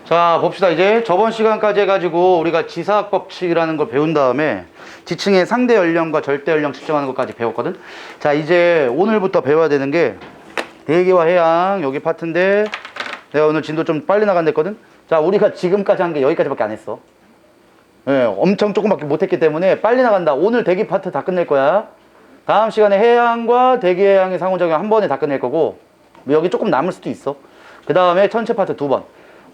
자, 봅시다. 이제 저번 시간까지 해가지고 우리가 지사학 법칙이라는 걸 배운 다음에 지층의 상대 연령과 절대 연령 측정하는 것까지 배웠거든. 자, 이제 오늘부터 배워야 되는 게 대기와 해양 여기 파트인데 내가 오늘 진도 좀 빨리 나간댔거든. 자, 우리가 지금까지 한 게 여기까지밖에 안 했어. 예, 엄청 조금밖에 못했기 때문에 빨리 나간다. 오늘 대기 파트 다 끝낼 거야. 다음 시간에 해양과 대기 해양의 상호작용 한 번에 다 끝낼 거고 여기 조금 남을 수도 있어. 그 다음에 전체 파트 2번.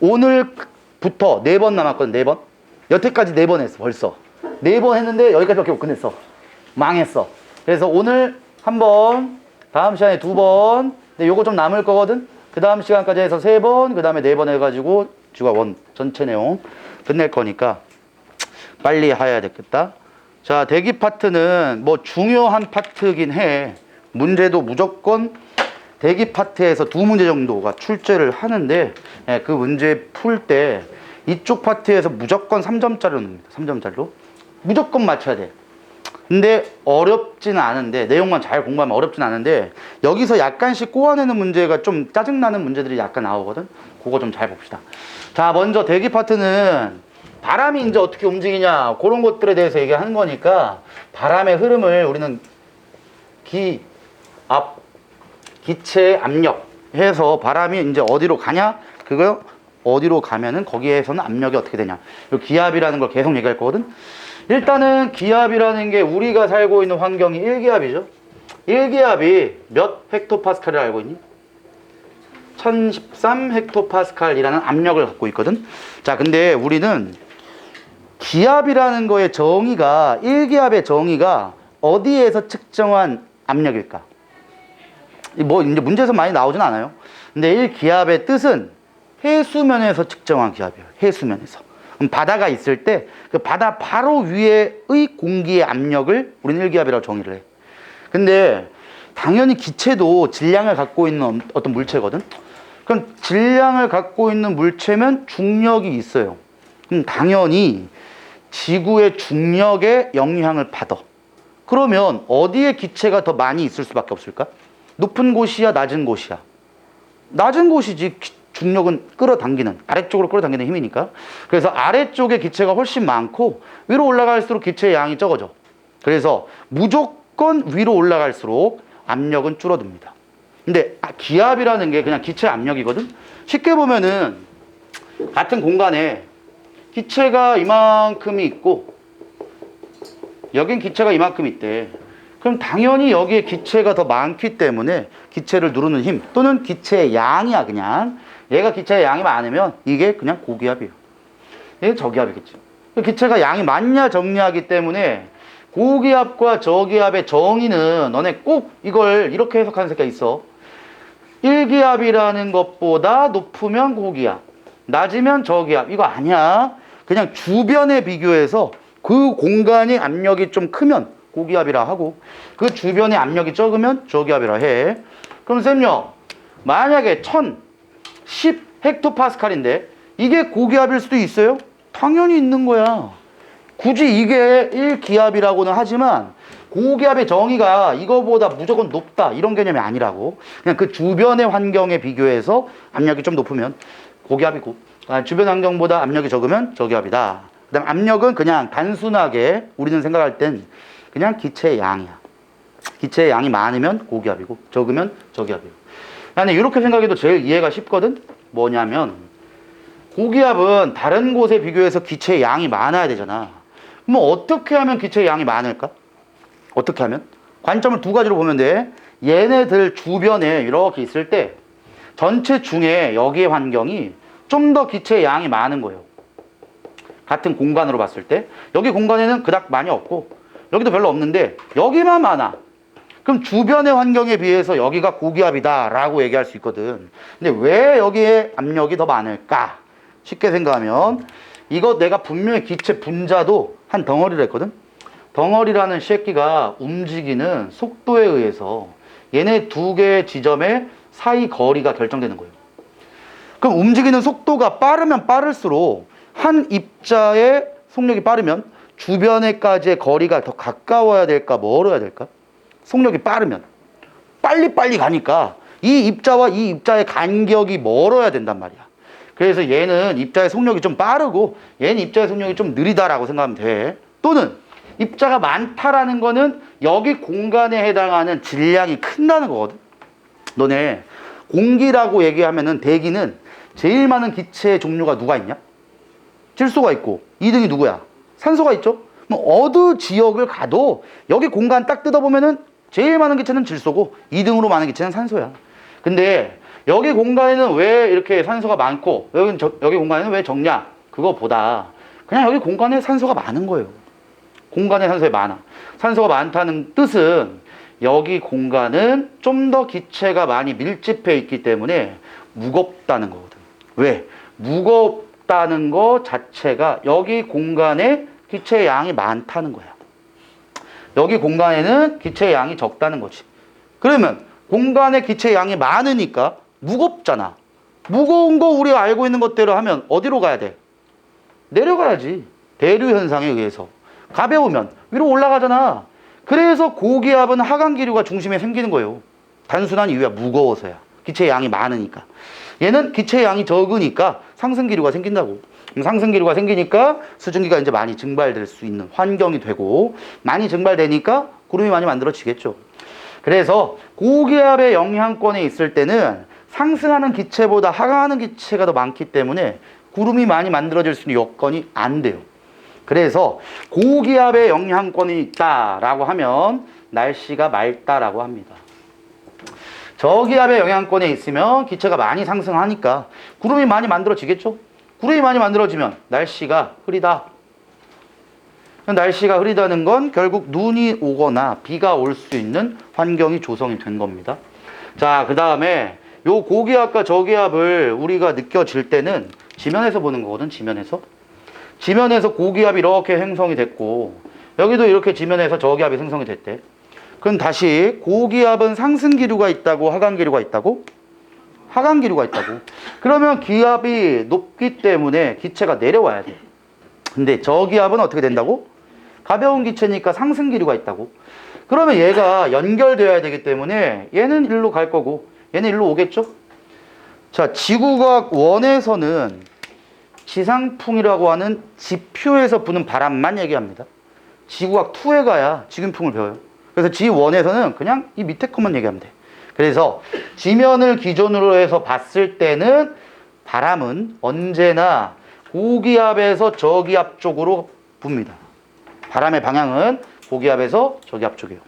오늘부터 4번 남았거든. 4번. 여태까지 4번 했어 벌써. 4번 했는데 여기까지밖에 못 끝냈어. 망했어. 그래서 오늘 한 번, 다음 시간에 2번. 근데 요거 좀 남을 거거든. 그 다음 시간까지 해서 3번, 그 다음에 4번 해가지고 주가 원 전체 내용 끝낼 거니까 빨리 해야 되겠다. 자, 대기 파트는 뭐 중요한 파트긴 해. 문제도 무조건 대기 파트에서 2문제 정도가 출제를 하는데, 예, 그 문제 풀 때 이쪽 파트에서 무조건 3점짜리로 놉니다. 3점짜리로 무조건 맞춰야 돼. 근데 어렵지는 않은데, 내용만 잘 공부하면 어렵진 않은데 여기서 약간씩 꼬아내는 문제가 좀 짜증나는 문제들이 약간 나오거든. 그거 좀 잘 봅시다. 자, 먼저 대기 파트는 바람이 이제 어떻게 움직이냐 그런 것들에 대해서 얘기하는 거니까, 바람의 흐름을 우리는 기체 압력 해서 바람이 이제 어디로 가냐, 그거 어디로 가면은 거기에서는 압력이 어떻게 되냐, 요 기압이라는 걸 계속 얘기할 거거든. 일단은 기압이라는 게 우리가 살고 있는 환경이 1기압이죠. 1기압이 몇 헥토파스칼을 알고 있니? 1013 헥토파스칼이라는 압력을 갖고 있거든. 자, 근데 우리는 기압이라는 거의 정의가, 1기압의 정의가 어디에서 측정한 압력일까? 뭐 이제 문제에서 많이 나오진 않아요. 근데 1기압의 뜻은 해수면에서 측정한 기압이에요. 해수면에서. 그럼 바다가 있을 때 그 바다 바로 위에의 공기의 압력을 우리는 1기압이라고 정의를 해. 근데 당연히 기체도 질량을 갖고 있는 어떤 물체거든. 그럼 질량을 갖고 있는 물체면 중력이 있어요. 그럼 당연히 지구의 중력에 영향을 받아. 그러면 어디에 기체가 더 많이 있을 수밖에 없을까? 높은 곳이야, 낮은 곳이야? 낮은 곳이지. 중력은 끌어당기는, 아래쪽으로 끌어당기는 힘이니까. 그래서 아래쪽에 기체가 훨씬 많고 위로 올라갈수록 기체의 양이 적어져. 그래서 무조건 위로 올라갈수록 압력은 줄어듭니다. 근데 기압이라는 게 그냥 기체 압력이거든. 쉽게 보면은 같은 공간에 기체가 이만큼이 있고 여긴 기체가 이만큼 있대. 그럼 당연히 여기에 기체가 더 많기 때문에 기체를 누르는 힘 또는 기체의 양이야. 그냥 얘가 기체의 양이 많으면 이게 그냥 고기압이에요. 얘는 저기압이겠지. 기체가 양이 많냐 적냐하기 때문에 고기압과 저기압의 정의는, 너네 꼭 이걸 이렇게 해석하는 새끼가 있어. 1기압이라는 것보다 높으면 고기압, 낮으면 저기압. 이거 아니야. 그냥 주변에 비교해서 그 공간이 압력이 좀 크면 고기압이라 하고, 그 주변에 압력이 적으면 저기압이라 해. 그럼 쌤요, 만약에 1010 헥토파스칼인데 이게 고기압일 수도 있어요? 당연히 있는 거야. 굳이 이게 1기압이라고는 하지만 고기압의 정의가 이거보다 무조건 높다 이런 개념이 아니라고. 그냥 그 주변의 환경에 비교해서 압력이 좀 높으면 고기압이고, 주변 환경보다 압력이 적으면 저기압이다. 그 다음 압력은 그냥 단순하게 우리는 생각할 땐 그냥 기체의 양이야. 기체의 양이 많으면 고기압이고 적으면 저기압이고. 나는 이렇게 생각해도 제일 이해가 쉽거든. 뭐냐면 고기압은 다른 곳에 비교해서 기체의 양이 많아야 되잖아. 그럼 어떻게 하면 기체의 양이 많을까? 어떻게 하면? 관점을 2가지로 보면 돼. 얘네들 주변에 이렇게 있을 때 전체 중에 여기의 환경이 좀 더 기체의 양이 많은 거예요. 같은 공간으로 봤을 때 여기 공간에는 그닥 많이 없고 여기도 별로 없는데 여기만 많아. 그럼 주변의 환경에 비해서 여기가 고기압이다 라고 얘기할 수 있거든. 근데 왜 여기에 압력이 더 많을까? 쉽게 생각하면 이거 내가 분명히 기체 분자도 한 덩어리를 했거든. 덩어리라는 새끼가 움직이는 속도에 의해서 얘네 2개의 지점의 사이 거리가 결정되는 거예요. 그럼 움직이는 속도가 빠르면 빠를수록 한 입자의 속력이 빠르면 주변에까지의 거리가 더 가까워야 될까 멀어야 될까? 속력이 빠르면 빨리빨리 가니까 이 입자와 이 입자의 간격이 멀어야 된단 말이야. 그래서 얘는 입자의 속력이 좀 빠르고 얘는 입자의 속력이 좀 느리다라고 생각하면 돼. 또는 입자가 많다라는 거는 여기 공간에 해당하는 질량이 큰다는 거거든. 너네 공기라고 얘기하면은 대기는 제일 많은 기체의 종류가 누가 있냐? 질소가 있고 2등이 누구야? 산소가 있죠. 어느 지역을 가도 여기 공간 딱 뜯어보면은 제일 많은 기체는 질소고 2등으로 많은 기체는 산소야. 근데 여기 공간에는 왜 이렇게 산소가 많고 여기 공간에는 왜 적냐? 그거보다 그냥 여기 공간에 산소가 많은 거예요. 공간에 산소가 많아. 산소가 많다는 뜻은 여기 공간은 좀 더 기체가 많이 밀집해 있기 때문에 무겁다는 거거든. 왜? 무겁다는 거 자체가 여기 공간에 기체의 양이 많다는 거야. 여기 공간에는 기체의 양이 적다는 거지. 그러면 공간에 기체의 양이 많으니까 무겁잖아. 무거운 거 우리가 알고 있는 것대로 하면 어디로 가야 돼? 내려가야지. 대류 현상에 의해서. 가벼우면 위로 올라가잖아. 그래서 고기압은 하강기류가 중심에 생기는 거예요. 단순한 이유야. 무거워서야. 기체의 양이 많으니까. 얘는 기체의 양이 적으니까 상승기류가 생긴다고. 상승기류가 생기니까 수증기가 이제 많이 증발될 수 있는 환경이 되고, 많이 증발되니까 구름이 많이 만들어지겠죠. 그래서 고기압의 영향권에 있을 때는 상승하는 기체보다 하강하는 기체가 더 많기 때문에 구름이 많이 만들어질 수 있는 여건이 안 돼요. 그래서 고기압의 영향권이 있다라고 하면 날씨가 맑다라고 합니다. 저기압의 영향권에 있으면 기체가 많이 상승하니까 구름이 많이 만들어지겠죠? 구름이 많이 만들어지면 날씨가 흐리다. 날씨가 흐리다는 건 결국 눈이 오거나 비가 올 수 있는 환경이 조성이 된 겁니다. 자, 그 다음에 요 고기압과 저기압을 우리가 느껴질 때는 지면에서 보는 거거든, 지면에서. 지면에서 고기압이 이렇게 형성이 됐고, 여기도 이렇게 지면에서 저기압이 형성이 됐대. 그럼 다시 고기압은 상승기류가 있다고, 하강기류가 있다고? 하강기류가 있다고. 그러면 기압이 높기 때문에 기체가 내려와야 돼. 근데 저기압은 어떻게 된다고? 가벼운 기체니까 상승기류가 있다고. 그러면 얘가 연결되어야 되기 때문에 얘는 일로 갈 거고 얘는 일로 오겠죠? 자, 지구과학 원에서는 지상풍이라고 하는 지표에서 부는 바람만 얘기합니다. 지구과학 2에 가야 지균풍을 배워요. 그래서 지1에서는 그냥 이 밑에 것만 얘기하면 돼. 그래서 지면을 기준으로 해서 봤을 때는 바람은 언제나 고기압에서 저기압 쪽으로 붑니다. 바람의 방향은 고기압에서 저기압 쪽이에요.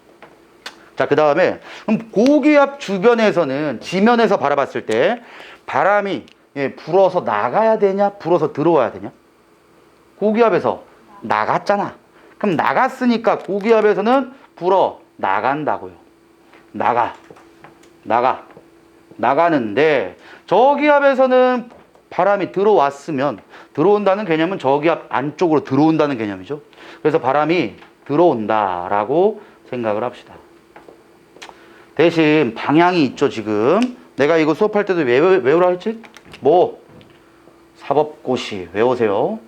자, 그 다음에 그럼 고기압 주변에서는 지면에서 바라봤을 때 바람이 불어서 나가야 되냐, 불어서 들어와야 되냐? 고기압에서 나갔잖아. 그럼 나갔으니까 고기압에서는 불어 나간다고요. 나가는데 저기압에서는 바람이 들어왔으면 들어온다는 개념은 저기압 안쪽으로 들어온다는 개념이죠. 그래서 바람이 들어온다라고 생각을 합시다. 대신 방향이 있죠. 지금 내가 이거 수업할 때도 외우라 했지? 뭐? 사법고시 외우세요.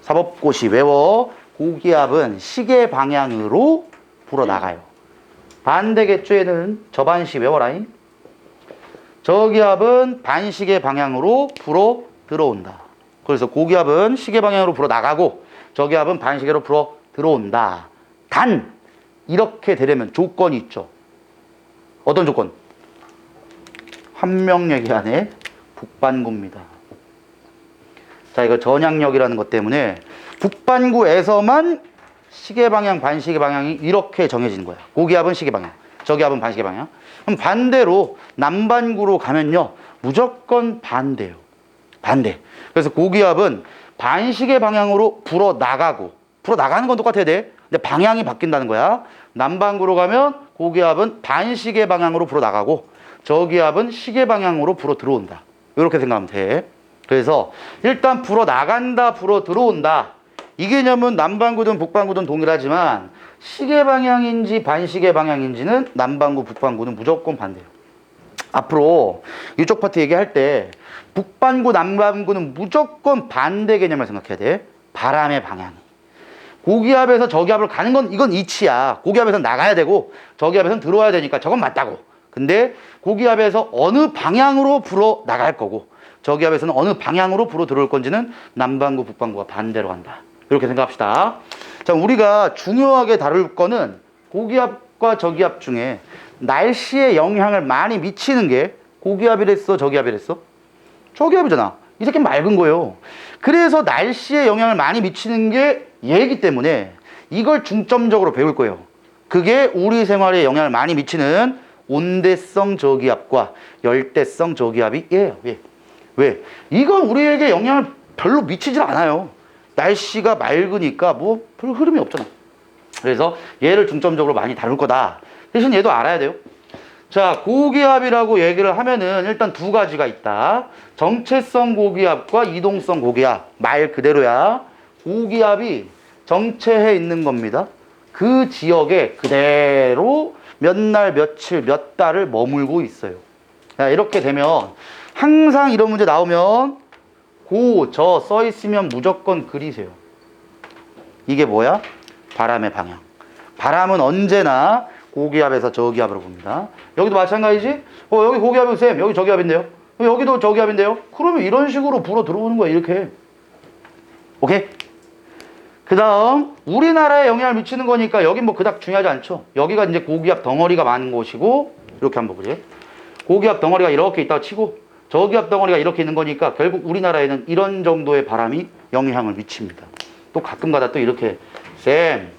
사법고시 외워. 고기압은 시계 방향으로 불어나가요. 반대겠죠. 얘는 저반시 외워라잉. 저기압은 반시계 방향으로 불어 들어온다. 그래서 고기압은 시계 방향으로 불어 나가고 저기압은 반시계로 불어 들어온다. 단 이렇게 되려면 조건이 있죠. 어떤 조건? 환명예기 안에 북반구입니다. 자, 이거 전향력이라는 것 때문에 북반구에서만 시계 방향, 반시계 방향이 이렇게 정해지는 거야. 고기압은 시계 방향, 저기압은 반시계 방향. 그럼 반대로 남반구로 가면요, 무조건 반대예요. 반대. 그래서 고기압은 반시계 방향으로 불어 나가고, 불어 나가는 건 똑같아야 돼. 근데 방향이 바뀐다는 거야. 남반구로 가면 고기압은 반시계 방향으로 불어 나가고, 저기압은 시계 방향으로 불어 들어온다. 이렇게 생각하면 돼. 그래서 일단 불어 나간다, 불어 들어온다. 이 개념은 남반구든 북반구든 동일하지만 시계 방향인지 반시계 방향인지는 남반구, 북반구는 무조건 반대예요. 앞으로 이쪽 파트 얘기할 때 북반구, 남반구는 무조건 반대 개념을 생각해야 돼. 바람의 방향이. 고기압에서 저기압을 가는 건 이건 이치야. 고기압에서는 나가야 되고 저기압에서는 들어와야 되니까 저건 맞다고. 근데 고기압에서 어느 방향으로 불어 나갈 거고 저기압에서는 어느 방향으로 불어 들어올 건지는 남반구, 북반구가 반대로 간다. 이렇게 생각합시다. 자, 우리가 중요하게 다룰 거는 고기압과 저기압 중에 날씨에 영향을 많이 미치는 게 고기압이랬어, 저기압이랬어? 저기압이잖아. 이 새끼는 맑은 거예요. 그래서 날씨에 영향을 많이 미치는 게 얘기 때문에 이걸 중점적으로 배울 거예요. 그게 우리 생활에 영향을 많이 미치는 온대성 저기압과 열대성 저기압이 얘예요. 왜? 이건 우리에게 영향을 별로 미치질 않아요. 날씨가 맑으니까 뭐 별 흐름이 없잖아. 그래서 얘를 중점적으로 많이 다룰 거다. 대신 얘도 알아야 돼요. 자, 고기압이라고 얘기를 하면은 일단 두 가지가 있다. 정체성 고기압과 이동성 고기압. 말 그대로야. 고기압이 정체해 있는 겁니다. 그 지역에 그대로 몇 날, 며칠, 몇 달을 머물고 있어요. 자, 이렇게 되면 항상 이런 문제 나오면 고, 저 써 있으면 무조건 그리세요. 이게 뭐야? 바람의 방향. 바람은 언제나 고기압에서 저기압으로 봅니다. 여기도 마찬가지지? 여기 고기압이고 쌤, 여기 저기압인데요? 여기도 저기압인데요? 그러면 이런 식으로 불어 들어오는 거야, 이렇게. 오케이? 그 다음, 우리나라에 영향을 미치는 거니까 여긴 뭐 그닥 중요하지 않죠? 여기가 이제 고기압 덩어리가 많은 곳이고, 이렇게 한번 보지. 고기압 덩어리가 이렇게 있다고 치고, 저기압 덩어리가 이렇게 있는 거니까 결국 우리나라에는 이런 정도의 바람이 영향을 미칩니다. 또 가끔가다 또 이렇게, 쌤,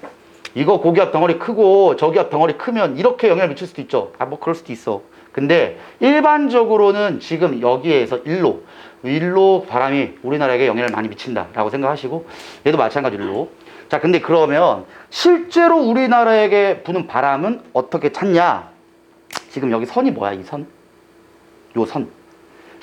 이거 고기압 덩어리 크고 저기압 덩어리 크면 이렇게 영향을 미칠 수도 있죠. 뭐 그럴 수도 있어. 근데 일반적으로는 지금 여기에서 일로 바람이 우리나라에게 영향을 많이 미친다라고 생각하시고, 얘도 마찬가지로. 자, 근데 그러면 실제로 우리나라에게 부는 바람은 어떻게 찾냐? 지금 여기 선이 뭐야, 이 선? 요 선.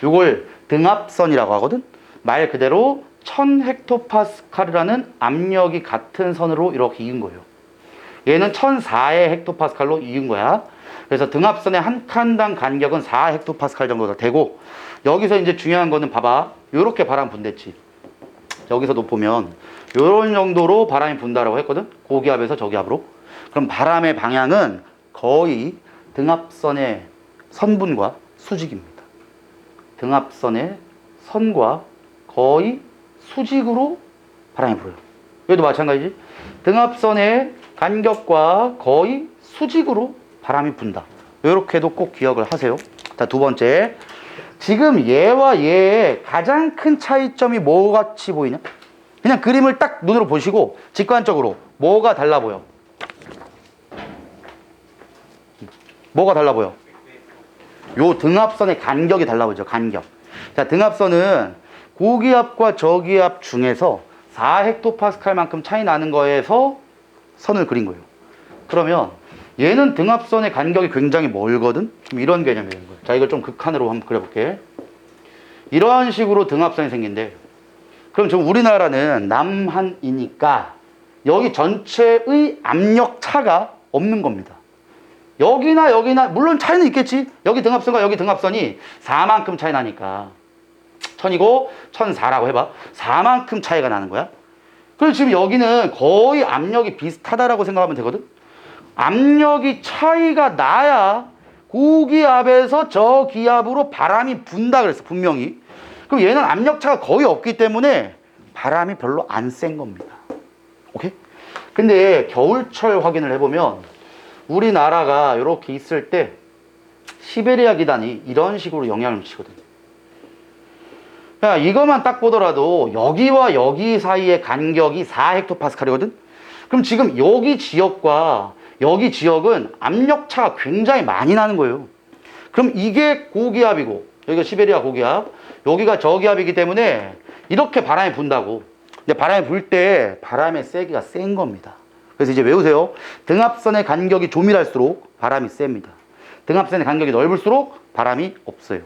요걸 등압선이라고 하거든? 말 그대로 1000헥토파스칼이라는 압력이 같은 선으로 이렇게 이은 거예요. 얘는 1004의 헥토파스칼로 이은 거야. 그래서 등압선의 한 칸당 간격은 4 헥토파스칼 정도 되고, 여기서 이제 중요한 거는 봐봐. 요렇게 바람 분댔지. 여기서도 보면 요런 정도로 바람이 분다라고 했거든? 고기압에서 저기압으로. 그럼 바람의 방향은 거의 등압선의 선분과 수직입니다. 등압선의 선과 거의 수직으로 바람이 불어요. 여기도 마찬가지지. 등압선의 간격과 거의 수직으로 바람이 분다. 이렇게도 꼭 기억을 하세요. 자, 두 번째. 지금 얘와 얘의 가장 큰 차이점이 뭐 같이 보이냐? 그냥 그림을 딱 눈으로 보시고 직관적으로 뭐가 달라 보여? 뭐가 달라 보여? 요 등압선의 간격이 달라 보이죠. 간격. 자, 등압선은 고기압과 저기압 중에서 4헥토파스칼만큼 차이 나는 거에서 선을 그린 거예요. 그러면 얘는 등압선의 간격이 굉장히 멀거든? 좀 이런 개념이 되는 거예요. 자, 이걸 좀 극한으로 한번 그려볼게. 이런 식으로 등압선이 생긴대. 그럼 지금 우리나라는 남한이니까 여기 전체의 압력 차가 없는 겁니다. 여기나 물론 차이는 있겠지. 여기 등압선과 여기 등압선이 4만큼 차이 나니까 1000이고 1004라고 해봐. 4만큼 차이가 나는 거야. 그래서 지금 여기는 거의 압력이 비슷하다라고 생각하면 되거든. 압력이 차이가 나야 고기압에서 저기압으로 바람이 분다 그랬어, 분명히. 그럼 얘는 압력차가 거의 없기 때문에 바람이 별로 안 센 겁니다. 오케이? 근데 겨울철 확인을 해보면 우리나라가 이렇게 있을 때 시베리아 기단이 이런 식으로 영향을 미치거든. 야, 이것만 딱 보더라도 여기와 여기 사이의 간격이 4헥토파스칼이거든? 그럼 지금 여기 지역과 여기 지역은 압력차가 굉장히 많이 나는 거예요. 그럼 이게 고기압이고 여기가 시베리아 고기압, 여기가 저기압이기 때문에 이렇게 바람이 분다고. 근데 바람이 불 때 바람의 세기가 센 겁니다. 그래서 이제 외우세요. 등압선의 간격이 조밀할수록 바람이 셉니다. 등압선의 간격이 넓을수록 바람이 없어요.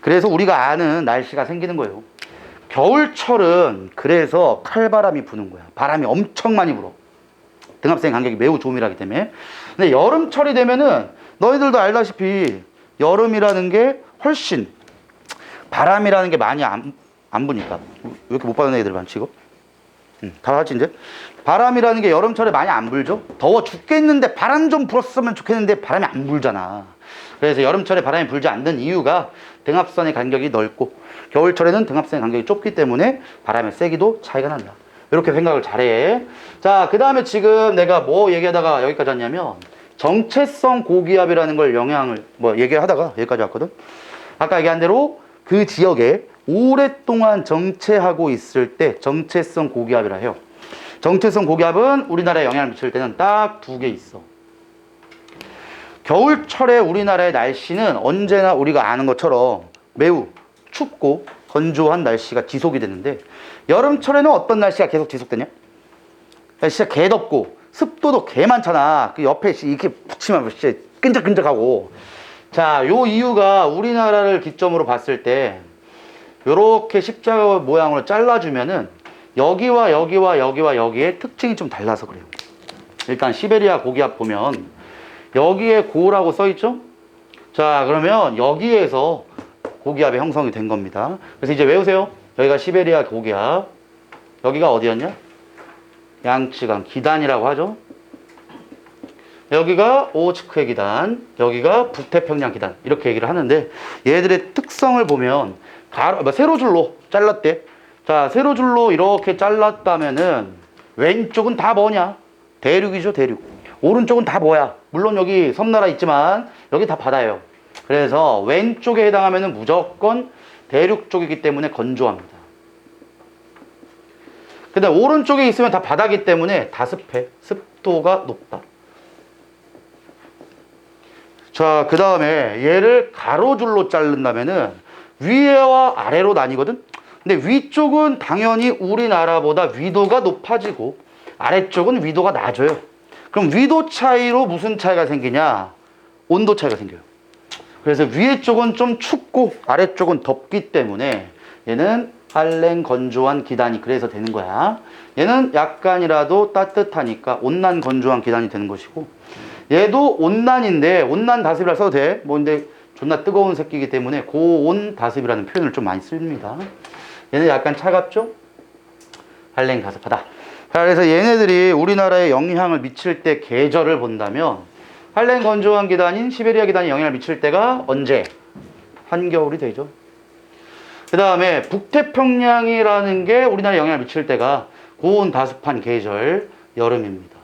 그래서 우리가 아는 날씨가 생기는 거예요. 겨울철은 그래서 칼바람이 부는 거야. 바람이 엄청 많이 불어. 등압선의 간격이 매우 조밀하기 때문에. 근데 여름철이 되면은 너희들도 알다시피 여름이라는 게 훨씬 바람이라는 게 많이 안 부니까. 왜 이렇게 못 받는 애들 많지 이거? 다 같이 이제 바람이라는 게 여름철에 많이 안 불죠. 더워 죽겠는데 바람 좀 불었으면 좋겠는데 바람이 안 불잖아. 그래서 여름철에 바람이 불지 않는 이유가 등압선의 간격이 넓고 겨울철에는 등압선의 간격이 좁기 때문에 바람의 세기도 차이가 난다. 이렇게 생각을 잘해. 자, 그 다음에 지금 내가 뭐 얘기하다가 여기까지 왔냐면 정체성 고기압이라는 걸 영향을 얘기하다가 여기까지 왔거든. 아까 얘기한 대로 그 지역에 오랫동안 정체하고 있을 때 정체성 고기압이라 해요. 정체성 고기압은 우리나라에 영향을 미칠 때는 딱 두 개 있어. 겨울철에 우리나라의 날씨는 언제나 우리가 아는 것처럼 매우 춥고 건조한 날씨가 지속이 되는데 여름철에는 어떤 날씨가 계속 지속되냐? 날씨가 개 덥고 습도도 개 많잖아. 그 옆에 이렇게 붙이면 진짜 끈적끈적하고. 자, 요 이유가 우리나라를 기점으로 봤을 때 요렇게 십자가 모양으로 잘라주면은 여기와 여기와 여기와 여기에 특징이 좀 달라서 그래요. 일단 시베리아 고기압 보면 여기에 고라고 써있죠? 자, 그러면 여기에서 고기압이 형성이 된 겁니다. 그래서 이제 외우세요. 여기가 시베리아 고기압, 여기가 어디였냐? 양치강 기단이라고 하죠. 여기가 오호츠크의 기단, 여기가 북태평양 기단, 이렇게 얘기를 하는데 얘들의 특성을 보면 세로줄로 잘랐대. 자, 세로줄로 이렇게 잘랐다면은 왼쪽은 다 뭐냐? 대륙이죠, 대륙. 오른쪽은 다 뭐야? 물론 여기 섬나라 있지만 여기 다 바다예요. 그래서 왼쪽에 해당하면은 무조건 대륙 쪽이기 때문에 건조합니다. 근데 오른쪽에 있으면 다 바다기 때문에 다습해. 습도가 높다. 자, 그 다음에 얘를 가로줄로 자른다면은 위와 아래로 나뉘거든? 근데 위쪽은 당연히 우리나라보다 위도가 높아지고 아래쪽은 위도가 낮아요. 그럼 위도 차이로 무슨 차이가 생기냐? 온도 차이가 생겨요. 그래서 위에 쪽은 좀 춥고 아래쪽은 덥기 때문에 얘는 한랭 건조한 기단이 그래서 되는 거야. 얘는 약간이라도 따뜻하니까 온난 건조한 기단이 되는 것이고, 얘도 온난인데 온난 다습이라 써도 돼. 근데 존나 뜨거운 새끼이기 때문에 고온 다습이라는 표현을 좀 많이 씁니다. 얘는 약간 차갑죠? 한랭 다습하다. 자, 그래서 얘네들이 우리나라에 영향을 미칠 때 계절을 본다면 한랭 건조한 기단인 시베리아 기단이 영향을 미칠 때가 언제? 한겨울이 되죠. 그 다음에 북태평양이라는 게 우리나라에 영향을 미칠 때가 고온 다습한 계절 여름입니다.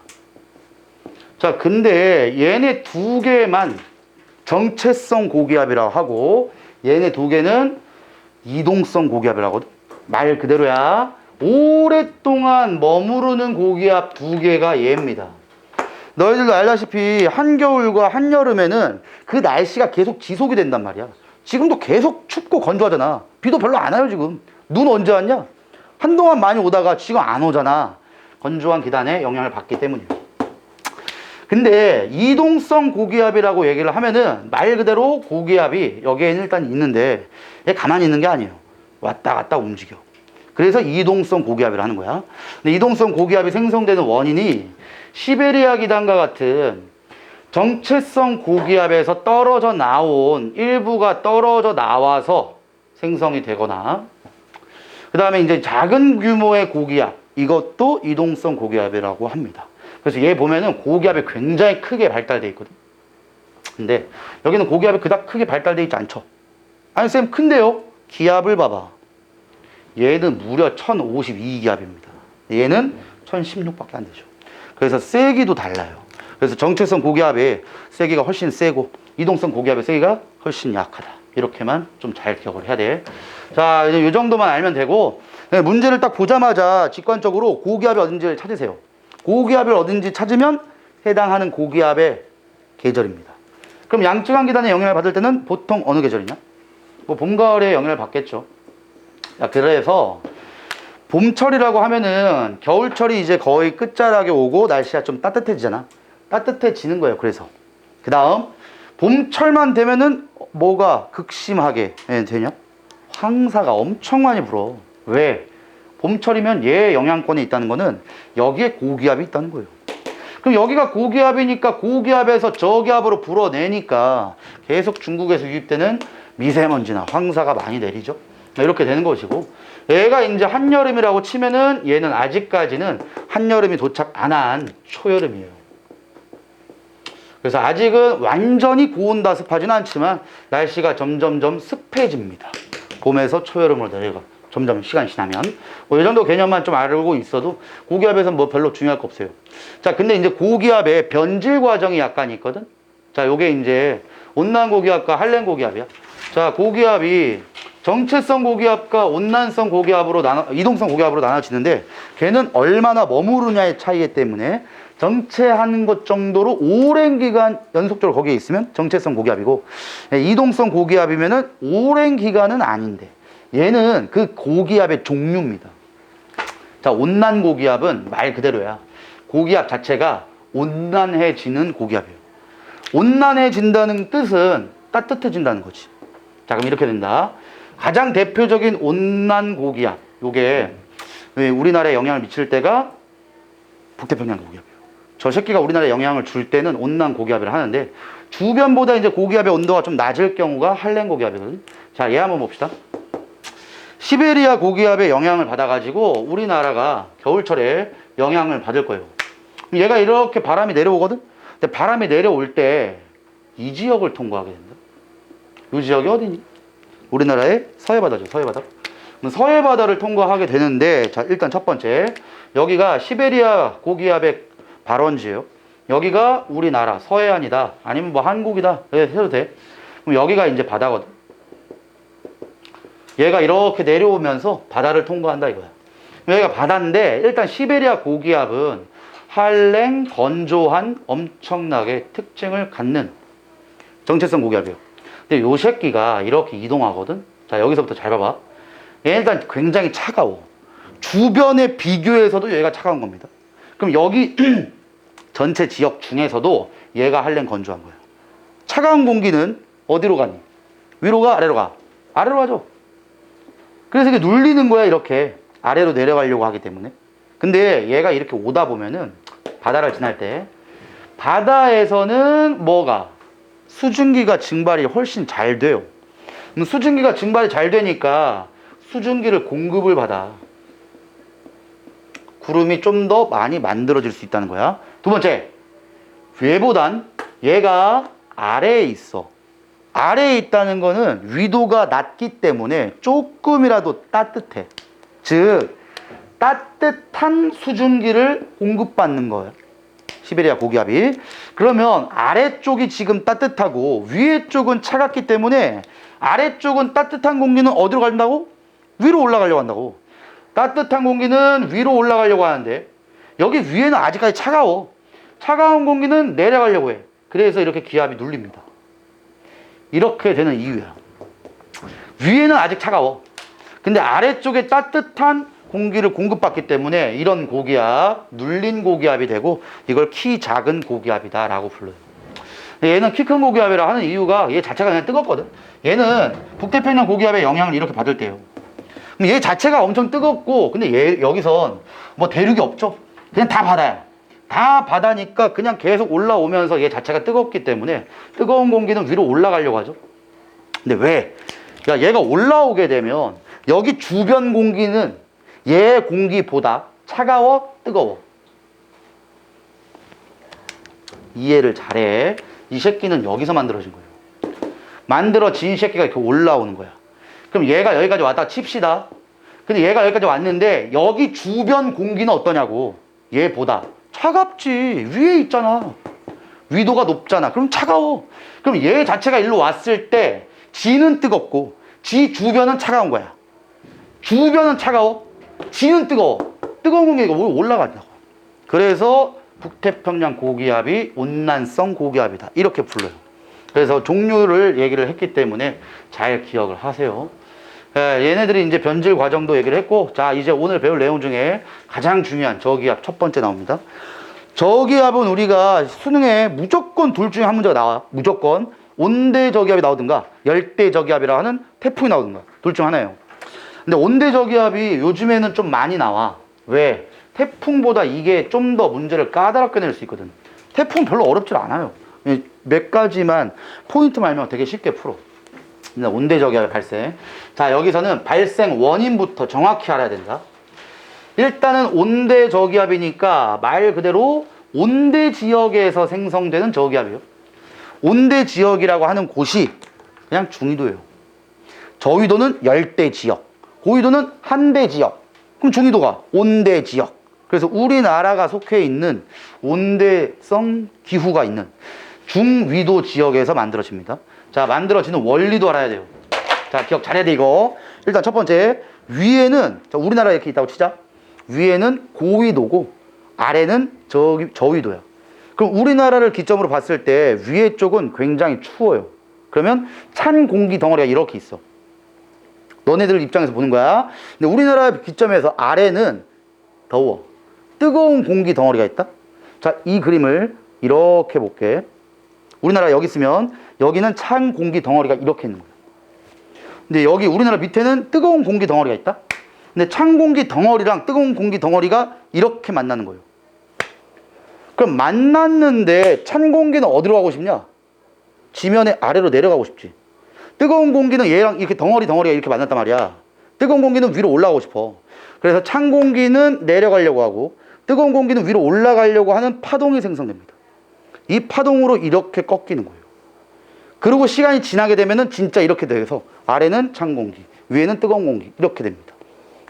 자, 근데 얘네 두 개만 정체성 고기압이라고 하고 얘네 두 개는 이동성 고기압이라고 하거든. 말 그대로야. 오랫동안 머무르는 고기압 두 개가 얘입니다. 너희들도 알다시피 한겨울과 한여름에는 그 날씨가 계속 지속이 된단 말이야. 지금도 계속 춥고 건조하잖아. 비도 별로 안 와요 지금. 눈 언제 왔냐? 한동안 많이 오다가 지금 안 오잖아. 건조한 기단에 영향을 받기 때문이에요. 근데 이동성 고기압이라고 얘기를 하면은 말 그대로 고기압이 여기에는 일단 있는데 얘 가만히 있는 게 아니에요. 왔다 갔다 움직여. 그래서 이동성 고기압이라 하는 거야. 근데 이동성 고기압이 생성되는 원인이 시베리아 기단과 같은 정체성 고기압에서 떨어져 나온 일부가 떨어져 나와서 생성이 되거나, 그 다음에 이제 작은 규모의 고기압, 이것도 이동성 고기압이라고 합니다. 그래서 얘 보면은 고기압이 굉장히 크게 발달되어 있거든. 근데 여기는 고기압이 그닥 크게 발달되어 있지 않죠. 아니 쌤 큰데요? 기압을 봐봐. 얘는 무려 1052기압입니다. 얘는 1016밖에 안 되죠. 그래서 세기도 달라요. 그래서 정체성 고기압의 세기가 훨씬 세고 이동성 고기압의 세기가 훨씬 약하다. 이렇게만 좀 잘 기억을 해야 돼. 자, 이제 이 정도만 알면 되고, 문제를 딱 보자마자 직관적으로 고기압이 어딘지를 찾으세요. 고기압을 어딘지 찾으면 해당하는 고기압의 계절입니다. 그럼 양측간 기단에 영향을 받을 때는 보통 어느 계절이냐? 봄, 가을에 영향을 받겠죠. 자, 그래서 봄철이라고 하면은 겨울철이 이제 거의 끝자락에 오고 날씨가 좀 따뜻해지잖아. 따뜻해지는 거예요. 그래서 그 다음 봄철만 되면은 뭐가 극심하게 되냐? 황사가 엄청 많이 불어. 왜? 봄철이면 얘 영향권에 있다는 거는 여기에 고기압이 있다는 거예요. 그럼 여기가 고기압이니까 고기압에서 저기압으로 불어내니까 계속 중국에서 유입되는 미세먼지나 황사가 많이 내리죠. 이렇게 되는 것이고, 얘가 이제 한여름이라고 치면은 얘는 아직까지는 한여름이 도착 안 한 초여름이에요. 그래서 아직은 완전히 고온다습하지는 않지만 날씨가 점점점 습해집니다. 봄에서 초여름으로 내려가. 점점 시간이 지나면. 이 정도 개념만 좀 알고 있어도 고기압에서는 뭐 별로 중요할 거 없어요. 자, 근데 이제 고기압의 변질 과정이 약간 있거든? 자, 요게 이제 온난 고기압과 한랭 고기압이야. 자, 고기압이 정체성 고기압과 온난성 고기압으로 이동성 고기압으로 나눠지는데 걔는 얼마나 머무르냐의 차이 때문에 정체하는 것 정도로 오랜 기간 연속적으로 거기에 있으면 정체성 고기압이고 이동성 고기압이면은 오랜 기간은 아닌데 얘는 그 고기압의 종류입니다. 자, 온난 고기압은 말 그대로야. 고기압 자체가 온난해지는 고기압이에요. 온난해진다는 뜻은 따뜻해진다는 거지. 자, 그럼 이렇게 된다. 가장 대표적인 온난 고기압, 요게 우리나라에 영향을 미칠 때가 북태평양 고기압이에요. 저 새끼가 우리나라에 영향을 줄 때는 온난 고기압이라 하는데 주변보다 이제 고기압의 온도가 좀 낮을 경우가 한랭 고기압이거든. 자, 얘 한번 봅시다. 시베리아 고기압의 영향을 받아가지고 우리나라가 겨울철에 영향을 받을 거예요. 얘가 이렇게 바람이 내려오거든? 근데 바람이 내려올 때 이 지역을 통과하게 된다. 이 지역이 어디니? 우리나라의 서해바다죠, 서해바다. 서해바다를 통과하게 되는데, 자, 일단 첫 번째. 여기가 시베리아 고기압의 발원지예요. 여기가 우리나라, 서해안이다. 아니면 뭐 한국이다. 해도 돼. 그럼 여기가 이제 바다거든. 얘가 이렇게 내려오면서 바다를 통과한다 이거야. 여기가 바다인데 일단 시베리아 고기압은 한랭, 건조한, 엄청나게 특징을 갖는 정체성 고기압이에요. 근데 요 새끼가 이렇게 이동하거든. 자, 여기서부터 잘 봐봐. 얘 일단 굉장히 차가워. 주변에 비교해서도 얘가 차가운 겁니다. 그럼 여기 전체 지역 중에서도 얘가 한랭 건조한 거야. 차가운 공기는 어디로 가니? 위로 가? 아래로 가? 아래로 가죠. 그래서 이게 눌리는 거야, 이렇게. 아래로 내려가려고 하기 때문에. 근데 얘가 이렇게 오다 보면은, 바다를 지날 때, 바다에서는 뭐가? 수증기가 증발이 훨씬 잘 돼요. 그럼 수증기가 증발이 잘 되니까, 수증기를 공급을 받아. 구름이 좀 더 많이 만들어질 수 있다는 거야. 두 번째, 얘보단 얘가 아래에 있어. 아래에 있다는 거는 위도가 낮기 때문에 조금이라도 따뜻해. 즉, 따뜻한 수증기를 공급받는 거예요. 시베리아 고기압이. 그러면 아래쪽이 지금 따뜻하고 위에 쪽은 차갑기 때문에 아래쪽은 따뜻한 공기는 어디로 간다고? 위로 올라가려고 한다고. 따뜻한 공기는 위로 올라가려고 하는데 여기 위에는 아직까지 차가워. 차가운 공기는 내려가려고 해. 그래서 이렇게 기압이 눌립니다. 이렇게 되는 이유야. 위에는 아직 차가워. 근데 아래쪽에 따뜻한 공기를 공급받기 때문에 이런 고기압, 눌린 고기압이 되고 이걸 키 작은 고기압이다 라고 불러요. 얘는 키 큰 고기압이라 하는 이유가 얘 자체가 그냥 뜨겁거든. 얘는 북태평양 고기압의 영향을 이렇게 받을 때요. 그럼 얘 자체가 엄청 뜨겁고 근데 얘 여기선 뭐 대륙이 없죠. 그냥 다 바다야. 다 바다니까 그냥 계속 올라오면서 얘 자체가 뜨겁기 때문에 뜨거운 공기는 위로 올라가려고 하죠. 근데 왜? 야, 얘가 올라오게 되면 여기 주변 공기는 얘 공기보다 차가워, 뜨거워. 이해를 잘해. 이 새끼는 여기서 만들어진 거예요. 만들어진 새끼가 이렇게 올라오는 거야. 그럼 얘가 여기까지 왔다 칩시다. 근데 얘가 여기까지 왔는데 여기 주변 공기는 어떠냐고. 얘보다 차갑지. 위에 있잖아. 위도가 높잖아. 그럼 차가워. 그럼 얘 자체가 일로 왔을 때 지는 뜨겁고 지 주변은 차가운 거야. 주변은 차가워. 지는 뜨거워. 뜨거운 공기가 올라간다고. 그래서 북태평양 고기압이 온난성 고기압이다. 이렇게 불러요. 그래서 종류를 얘기를 했기 때문에 잘 기억을 하세요. 얘네들이 이제 변질 과정도 얘기를 했고, 자, 이제 오늘 배울 내용 중에 가장 중요한 저기압 첫 번째 나옵니다. 저기압은 우리가 수능에 무조건 둘 중에 한 문제가 나와. 무조건. 온대 저기압이 나오든가, 열대 저기압이라 하는 태풍이 나오든가. 둘 중 하나예요. 근데 온대 저기압이 요즘에는 좀 많이 나와. 왜? 태풍보다 이게 좀 더 문제를 까다롭게 낼 수 있거든. 태풍 별로 어렵지 않아요. 몇 가지만 포인트만 알면 되게 쉽게 풀어. 온대 저기압의 발생. 자, 여기서는 발생 원인부터 정확히 알아야 된다. 일단은 온대 저기압이니까 말 그대로 온대 지역에서 생성되는 저기압이에요. 온대 지역이라고 하는 곳이 그냥 중위도예요. 저위도는 열대 지역, 고위도는 한대 지역, 그럼 중위도가 온대 지역. 그래서 우리나라가 속해 있는 온대성 기후가 있는 중위도 지역에서 만들어집니다. 자, 만들어지는 원리도 알아야 돼요. 자, 기억 잘해야 돼, 이거. 일단 첫 번째, 위에는, 우리나라에 이렇게 있다고 치자. 위에는 고위도고, 아래는 저위도야. 그럼 우리나라를 기점으로 봤을 때, 위에 쪽은 굉장히 추워요. 그러면 찬 공기 덩어리가 이렇게 있어. 너네들 입장에서 보는 거야. 근데 우리나라 기점에서 아래는 더워. 뜨거운 공기 덩어리가 있다. 자, 이 그림을 이렇게 볼게. 우리나라 여기 있으면 여기는 찬 공기 덩어리가 이렇게 있는 거야. 근데 여기 우리나라 밑에는 뜨거운 공기 덩어리가 있다. 근데 찬 공기 덩어리랑 뜨거운 공기 덩어리가 이렇게 만나는 거예요. 그럼 만났는데 찬 공기는 어디로 가고 싶냐? 지면의 아래로 내려가고 싶지. 뜨거운 공기는 얘랑 이렇게 덩어리가 이렇게 만났단 말이야. 뜨거운 공기는 위로 올라가고 싶어. 그래서 찬 공기는 내려가려고 하고 뜨거운 공기는 위로 올라가려고 하는 파동이 생성됩니다. 이 파동으로 이렇게 꺾이는 거예요. 그리고 시간이 지나게 되면은 진짜 이렇게 돼서 아래는 찬 공기, 위에는 뜨거운 공기 이렇게 됩니다.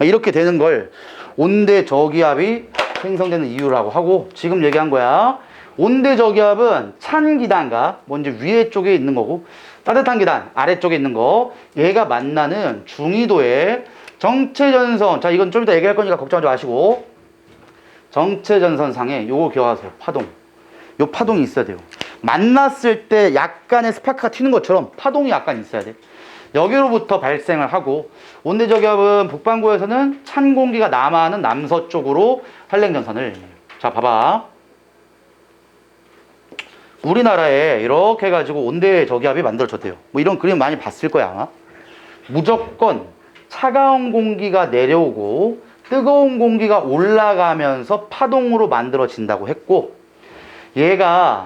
이렇게 되는 걸 온대 저기압이 생성되는 이유라고 하고, 지금 얘기한 거야. 온대 저기압은 찬 기단과 먼저 위에 쪽에 있는 거고, 따뜻한 기단 아래쪽에 있는 거, 얘가 만나는 중위도의 정체전선. 자, 이건 좀 이따 얘기할 거니까 걱정하지 마시고, 정체전선 상에 요거 기억하세요. 파동. 요 파동이 있어야 돼요. 만났을 때 약간의 스파크가 튀는 것처럼 파동이 약간 있어야 돼. 여기로부터 발생을 하고, 온대저기압은 북반구에서는 찬 공기가 남하하는 남서쪽으로 한랭전선을. 자, 봐봐. 우리나라에 이렇게 해가지고 온대저기압이 만들어졌대요. 뭐 이런 그림 많이 봤을 거야, 아마. 무조건 차가운 공기가 내려오고 뜨거운 공기가 올라가면서 파동으로 만들어진다고 했고, 얘가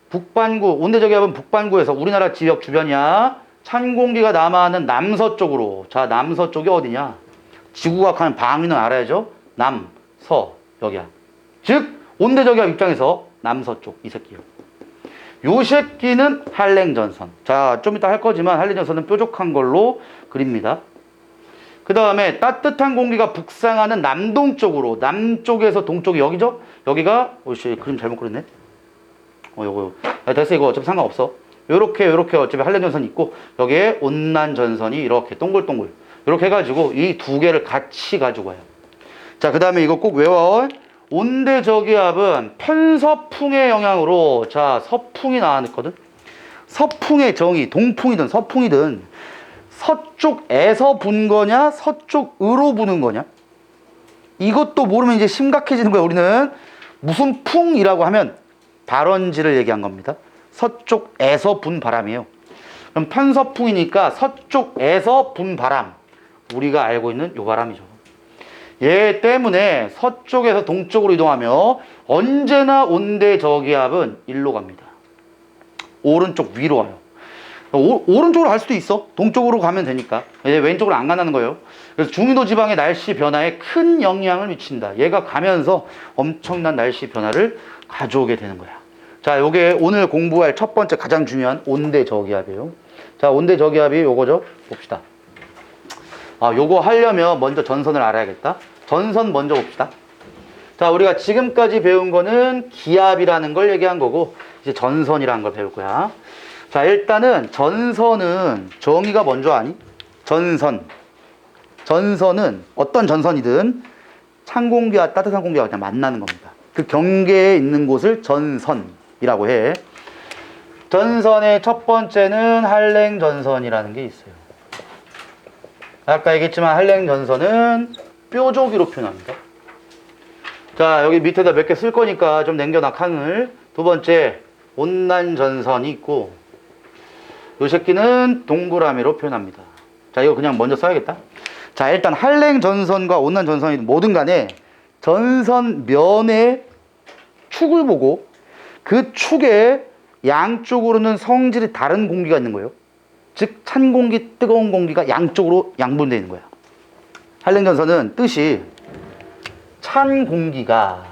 북반구, 온대저기압은 북반구에서 우리나라 지역 주변이야. 찬 공기가 남하하는 남서쪽으로. 자, 남서쪽이 어디냐? 지구과학하는 방위는 알아야죠. 남, 서, 여기야. 즉 온대저기압 입장에서 남서쪽, 이 새끼요. 요 새끼는 한랭전선. 자, 좀 이따 할 거지만 한랭전선은 뾰족한 걸로 그립니다. 그 다음에 따뜻한 공기가 북상하는 남동쪽으로, 남쪽에서 동쪽이 여기죠? 여기가, 오씨, 그림 잘못 그렸네. 요거. 됐어, 이거 어차피 상관없어. 요렇게 어차피 한랭전선이 있고, 여기에 온난전선이 이렇게 동글동글. 이렇게 해가지고 이 두 개를 같이 가지고 와요. 자, 그 다음에 이거 꼭 외워. 온대저기압은 편서풍의 영향으로, 자, 서풍이 나왔거든? 서풍의 정의, 동풍이든 서풍이든 서쪽에서 분 거냐, 서쪽으로 부는 거냐? 이것도 모르면 이제 심각해지는 거야. 우리는 무슨 풍이라고 하면 발원지를 얘기한 겁니다. 서쪽에서 분 바람이에요. 그럼 편서풍이니까 서쪽에서 분 바람, 우리가 알고 있는 요 바람이죠. 얘 때문에 서쪽에서 동쪽으로 이동하며 언제나 온대저기압은 일로 갑니다. 오른쪽 위로 와요. 오른쪽으로 갈 수도 있어. 동쪽으로 가면 되니까. 얘 왼쪽으로 안 간다는 거예요. 그래서 중위도 지방의 날씨 변화에 큰 영향을 미친다. 얘가 가면서 엄청난 날씨 변화를 가져오게 되는 거야. 자, 요게 오늘 공부할 첫 번째 가장 중요한 온대저기압이에요. 자, 온대저기압이 요거죠. 봅시다. 요거 하려면 먼저 전선을 알아야겠다. 전선 먼저 봅시다. 자, 우리가 지금까지 배운 거는 기압이라는 걸 얘기한 거고, 이제 전선이라는 걸 배울 거야. 자, 일단은 전선은 정의가 뭔지 아니? 전선은 어떤 전선이든 찬 공기와 따뜻한 공기가 그냥 만나는 겁니다. 그 경계에 있는 곳을 전선이라고 해. 전선의 첫 번째는 한랭전선이라는 게 있어요. 아까 얘기했지만 한랭전선은 뾰족이로 표현합니다. 자, 여기 밑에다 몇 개 쓸 거니까 좀 남겨놔, 칸을. 두 번째, 온난전선이 있고, 요 새끼는 동그라미로 표현합니다. 자, 이거 그냥 먼저 써야겠다. 자, 일단 한랭전선과 온난전선이 뭐든 간에 전선면의 축을 보고 그 축의 양쪽으로는 성질이 다른 공기가 있는 거예요. 즉 찬 공기, 뜨거운 공기가 양쪽으로 양분되어 있는 거야. 한랭전선은 뜻이 찬 공기가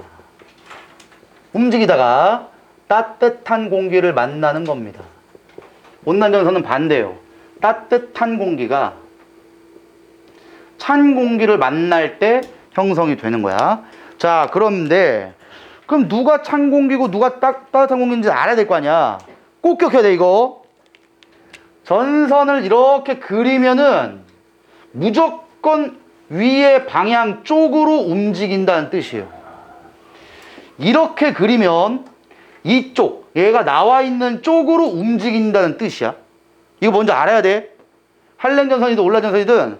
움직이다가 따뜻한 공기를 만나는 겁니다. 온난전선은 반대예요. 따뜻한 공기가 찬 공기를 만날 때 형성이 되는 거야. 자, 그런데 그럼 누가 찬 공기고 누가 따뜻한 공기인지 알아야 될 거 아니야. 꼭 기억해야 돼, 이거. 전선을 이렇게 그리면은 무조건 위의 방향 쪽으로 움직인다는 뜻이에요. 이렇게 그리면 이쪽, 얘가 나와 있는 쪽으로 움직인다는 뜻이야. 이거 먼저 알아야 돼. 한랭전선이든 온란전선이든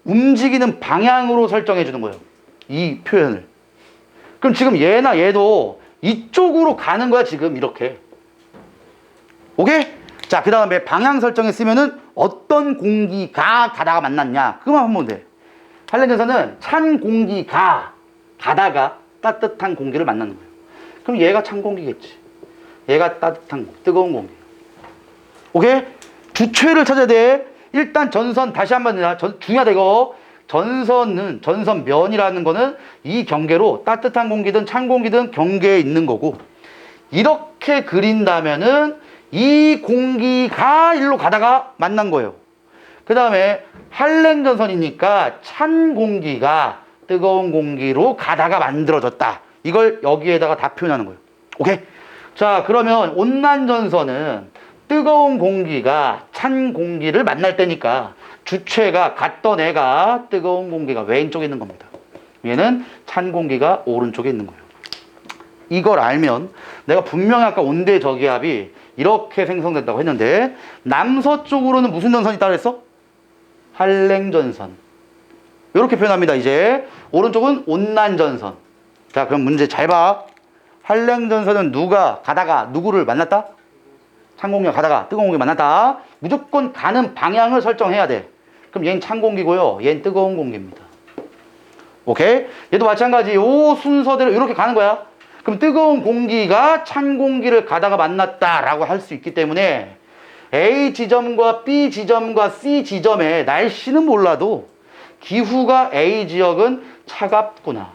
움직이는 방향으로 설정해 주는 거예요. 이 표현을. 그럼 지금 얘나 얘도 이쪽으로 가는 거야, 지금 이렇게. 오케이? 자, 그 다음에 방향 설정에 쓰면은 어떤 공기가 가다가 만났냐. 그만 하면 돼. 한랭전선은 찬 공기가 가다가 따뜻한 공기를 만나는 거예요. 그럼 얘가 찬 공기겠지. 얘가 따뜻한 공기, 뜨거운 공기. 오케이? 주체를 찾아야 돼. 일단 전선 다시 한번 중요하다 이거. 전선은 전선면이라는 거는 이 경계로 따뜻한 공기든 찬 공기든 경계에 있는 거고, 이렇게 그린다면은 이 공기가 일로 가다가 만난 거예요. 그 다음에 한랭전선이니까 찬 공기가 뜨거운 공기로 가다가 만들어졌다. 이걸 여기에다가 다 표현하는 거예요. 오케이? 자, 그러면 온난전선은 뜨거운 공기가 찬 공기를 만날 때니까 주체가 갔던 애가 뜨거운 공기가 왼쪽에 있는 겁니다. 얘는 찬 공기가 오른쪽에 있는 거예요. 이걸 알면 내가 분명히 아까 온대 저기압이 이렇게 생성된다고 했는데, 남서쪽으로는 무슨 전선이 있다고 했어? 한랭전선. 이렇게 표현합니다. 이제 오른쪽은 온난전선. 자, 그럼 문제 잘 봐. 한랭전선은 누가 가다가 누구를 만났다? 찬 공기가 가다가 뜨거운 공기 만났다. 무조건 가는 방향을 설정해야 돼. 그럼 얘는 찬 공기고요, 얘는 뜨거운 공기입니다. 오케이? 얘도 마찬가지. 요 순서대로 이렇게 가는 거야. 그럼 뜨거운 공기가 찬 공기를 가다가 만났다라고 할 수 있기 때문에 A 지점과 B 지점과 C 지점의 날씨는 몰라도 기후가 A 지역은 차갑구나,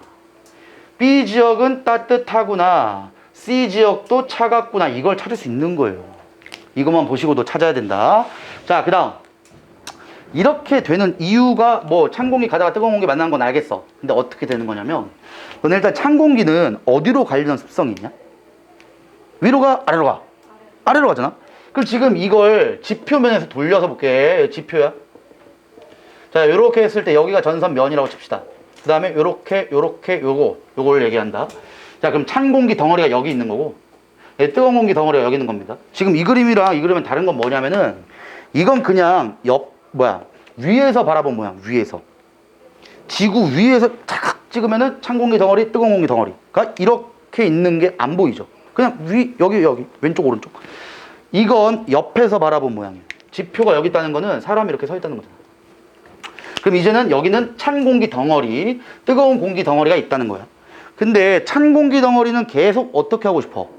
B 지역은 따뜻하구나, C 지역도 차갑구나, 이걸 찾을 수 있는 거예요. 이것만 보시고도 찾아야 된다. 자, 그 다음 이렇게 되는 이유가 뭐 찬 공기 가다가 뜨거운 공기 만나는 건 알겠어. 근데 어떻게 되는 거냐면, 너는 일단 찬 공기는 어디로 가려는 습성이 있냐? 위로 가? 아래로 가? 아래로 가잖아. 그럼 지금 이걸 지표면에서 돌려서 볼게. 지표야. 자, 요렇게 했을 때 여기가 전선면이라고 칩시다. 그 다음에 요렇게 요걸 얘기한다. 자, 그럼 찬 공기 덩어리가 여기 있는 거고, 뜨거운 공기 덩어리가 여기 있는 겁니다. 지금 이 그림이랑 이 그림은 다른 건 뭐냐면은, 이건 그냥 위에서 바라본 모양, 위에서. 지구 위에서 탁 찍으면은 찬 공기 덩어리, 뜨거운 공기 덩어리가 이렇게 있는 게 안 보이죠. 그냥 여기, 왼쪽, 오른쪽. 이건 옆에서 바라본 모양이에요. 지표가 여기 있다는 거는 사람이 이렇게 서 있다는 거잖아. 그럼 이제는 여기는 찬 공기 덩어리, 뜨거운 공기 덩어리가 있다는 거야. 근데 찬 공기 덩어리는 계속 어떻게 하고 싶어?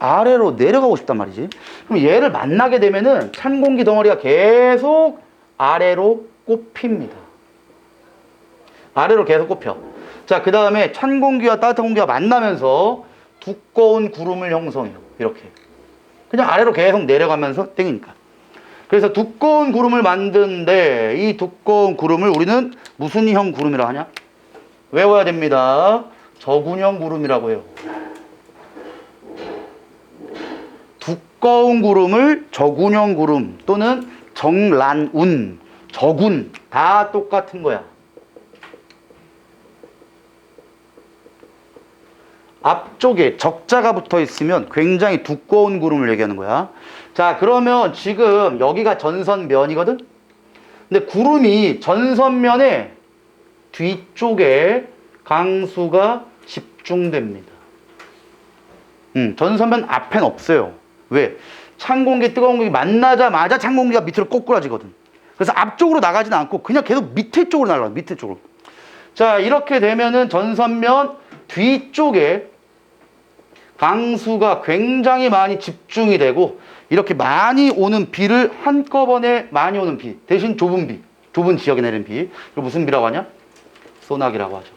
아래로 내려가고 싶단 말이지. 그럼 얘를 만나게 되면은 찬 공기 덩어리가 계속 아래로 꼽힙니다. 아래로 계속 꼽혀. 자, 그 다음에 찬 공기와 따뜻한 공기가 만나면서 두꺼운 구름을 형성해요. 이렇게. 그냥 아래로 계속 내려가면서 땡이니까. 그래서 두꺼운 구름을 만드는데, 이 두꺼운 구름을 우리는 무슨 형 구름이라 하냐? 외워야 됩니다. 저군형 구름이라고 해요. 두꺼운 구름을 저군형 구름 또는 정란운, 저군, 다 똑같은 거야. 앞쪽에 적자가 붙어 있으면 굉장히 두꺼운 구름을 얘기하는 거야. 자, 그러면 지금 여기가 전선면이거든? 근데 구름이 전선면의 뒤쪽에 강수가 집중됩니다. 전선면 앞엔 없어요. 왜? 찬 공기, 뜨거운 공기 만나자마자 찬 공기가 밑으로 꼬꾸라지거든. 그래서 앞쪽으로 나가지는 않고 그냥 계속 밑에 쪽으로 날아가, 밑에 쪽으로. 자, 이렇게 되면은 전선면 뒤쪽에 강수가 굉장히 많이 집중이 되고, 이렇게 많이 오는 비를 한꺼번에 많이 오는 비, 대신 좁은 비, 좁은 지역에 내리는 비, 이거 무슨 비라고 하냐? 소나기라고 하죠.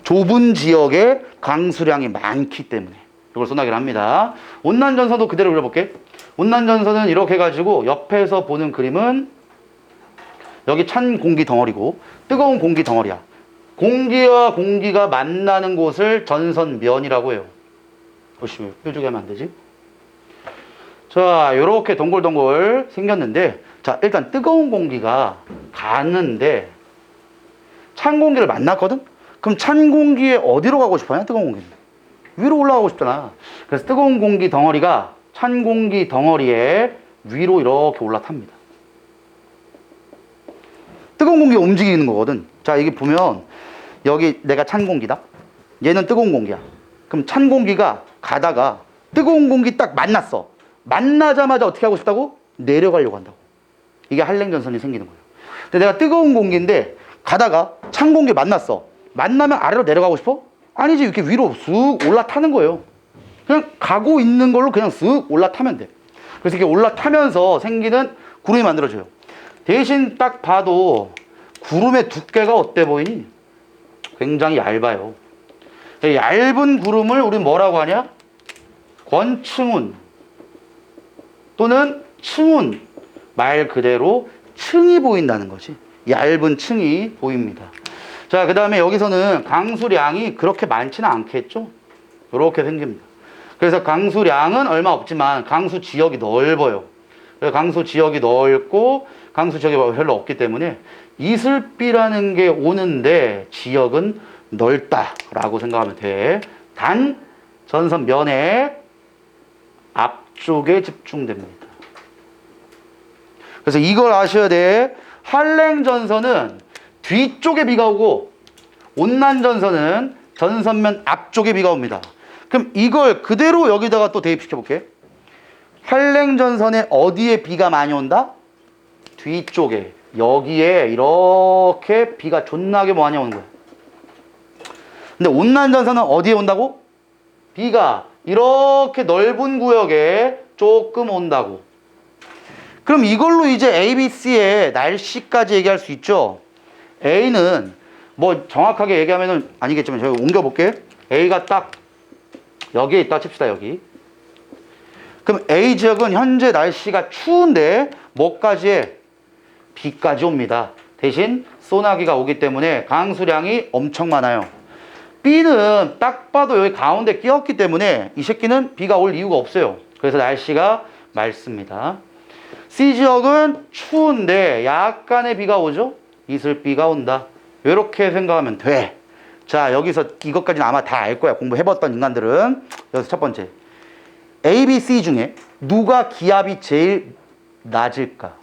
좁은 지역에 강수량이 많기 때문에 이걸 소나기를 합니다. 온난전선도 그대로 그려볼게. 온난전선은 이렇게 해가지고 옆에서 보는 그림은 여기 찬 공기 덩어리고 뜨거운 공기 덩어리야. 공기와 공기가 만나는 곳을 전선면이라고 해요. 보시면 뾰족하게 하면 안 되지? 자, 요렇게 동글동글 생겼는데, 자, 일단 뜨거운 공기가 가는데 찬 공기를 만났거든? 그럼 찬 공기에 어디로 가고 싶어요? 뜨거운 공기는 위로 올라가고 싶잖아. 그래서 뜨거운 공기 덩어리가 찬 공기 덩어리에 위로 이렇게 올라탑니다. 뜨거운 공기가 움직이는 거거든. 자, 이게 보면 여기 내가 찬 공기다. 얘는 뜨거운 공기야. 그럼 찬 공기가 가다가 뜨거운 공기 딱 만났어. 만나자마자 어떻게 하고 싶다고? 내려가려고 한다고. 이게 한랭전선이 생기는 거예요. 근데 내가 뜨거운 공기인데 가다가 찬 공기 만났어. 만나면 아래로 내려가고 싶어? 아니지. 이렇게 위로 쑥 올라타는 거예요. 그냥 가고 있는 걸로 그냥 쑥 올라타면 돼. 그래서 이렇게 올라타면서 생기는 구름이 만들어져요. 대신 딱 봐도 구름의 두께가 어때 보이니? 굉장히 얇아요. 얇은 구름을 우리 뭐라고 하냐? 권층운 또는 층운. 말 그대로 층이 보인다는 거지. 얇은 층이 보입니다. 자, 그 다음에 여기서는 강수량이 그렇게 많지는 않겠죠? 이렇게 생깁니다. 그래서 강수량은 얼마 없지만 강수 지역이 넓어요. 강수 지역이 넓고 강수 지역이 별로 없기 때문에 이슬비라는 게 오는데 지역은 넓다라고 생각하면 돼. 단 전선 면의 앞쪽에 집중됩니다. 그래서 이걸 아셔야 돼. 한랭전선은 뒤쪽에 비가 오고 온난전선은 전선면 앞쪽에 비가 옵니다. 그럼 이걸 그대로 여기다가 또 대입시켜 볼게. 한랭전선에 어디에 비가 많이 온다? 뒤쪽에. 여기에 이렇게 비가 존나게 많이 오는 거야. 근데 온난전선은 어디에 온다고? 비가 이렇게 넓은 구역에 조금 온다고. 그럼 이걸로 이제 A, B, C의 날씨까지 얘기할 수 있죠. A는 뭐 정확하게 얘기하면은 아니겠지만 제가 옮겨볼게. A가 딱 여기에 있다 칩시다. 여기. 그럼 A 지역은 현재 날씨가 추운데 뭐까지 해? 비까지 옵니다. 대신 소나기가 오기 때문에 강수량이 엄청 많아요. B는 딱 봐도 여기 가운데 끼었기 때문에 이 새끼는 비가 올 이유가 없어요. 그래서 날씨가 맑습니다. C 지역은 추운데 약간의 비가 오죠? 이슬비가 온다. 이렇게 생각하면 돼. 자, 여기서 이것까지는 아마 다 알 거야. 공부해봤던 인간들은. 여기서 첫 번째. A, B, C 중에 누가 기압이 제일 낮을까?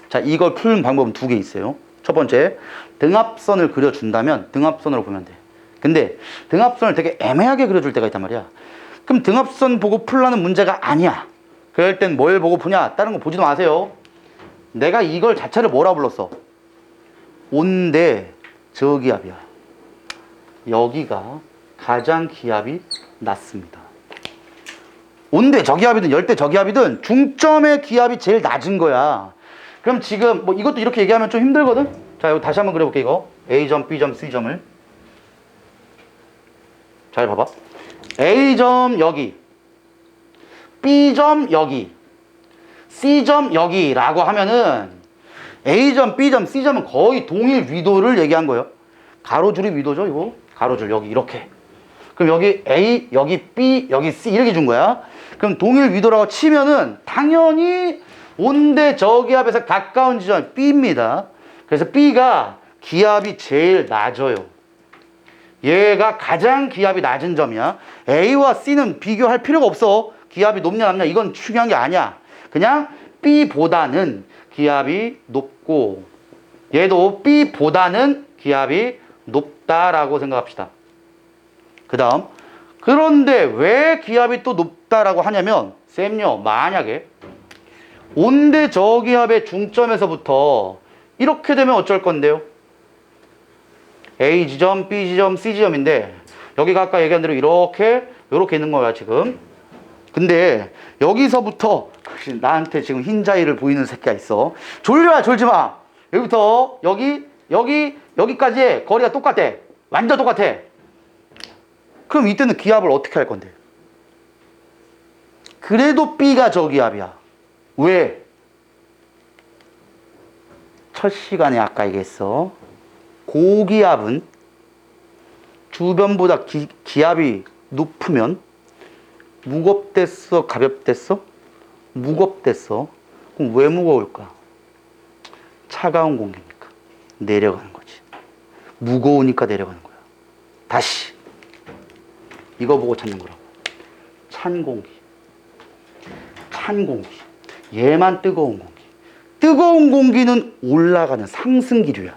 자, 이걸 푸는 방법은 두 개 있어요. 첫 번째, 등압선을 그려준다면 등압선으로 보면 돼. 근데 등압선을 되게 애매하게 그려줄 때가 있단 말이야. 그럼 등압선 보고 풀라는 문제가 아니야. 그럴 땐 뭘 보고 푸냐? 다른 거 보지도 마세요. 내가 이걸 자체를 뭐라 불렀어? 온대 저기압이야. 여기가 가장 기압이 낮습니다. 온대 저기압이든 열대 저기압이든 중점의 기압이 제일 낮은 거야. 그럼 지금 뭐 이것도 이렇게 얘기하면 좀 힘들거든? 자, 여기 다시 한번 그려볼게. 이거 A점, B점, C점을 잘 봐봐. A점 여기, B점 여기, C점 여기라고 하면은 A점, B점, C점은 거의 동일 위도를 얘기한 거예요. 가로줄이 위도죠, 이거. 가로줄 여기 이렇게. 그럼 여기 A, 여기 B, 여기 C 이렇게 준 거야. 그럼 동일 위도라고 치면은 당연히 온대 저기압에서 가까운 지점이 B입니다. 그래서 B가 기압이 제일 낮아요. 얘가 가장 기압이 낮은 점이야. A와 C는 비교할 필요가 없어. 기압이 높냐 낮냐 이건 중요한 게 아니야. 그냥 B보다는 기압이 높고 얘도 B보다는 기압이 높다라고 생각합시다. 그 다음, 그런데 왜 기압이 또 높다라고 하냐면 쌤요, 만약에 온대 저기압의 중점에서부터 이렇게 되면 어쩔 건데요? A 지점, B 지점, C 지점인데 여기가 아까 얘기한 대로 이렇게 있는 거야 지금. 근데 여기서부터 나한테 지금 흰자위를 보이는 새끼가 있어. 졸려야 졸지 마. 여기부터 여기까지의 거리가 똑같아. 완전 똑같아. 그럼 이때는 기압을 어떻게 할 건데? 그래도 B가 저기압이야. 왜? 첫 시간에 아까 얘기했어. 고기압은 주변보다 기압이 높으면 무겁댔어, 가볍댔어? 무겁댔어. 그럼 왜 무거울까? 차가운 공기니까 내려가는 거지. 무거우니까 내려가는 거야. 다시 이거 보고 찾는 거라고. 찬 공기. 찬 공기. 얘만 뜨거운 공기. 뜨거운 공기는 올라가는 상승기류야.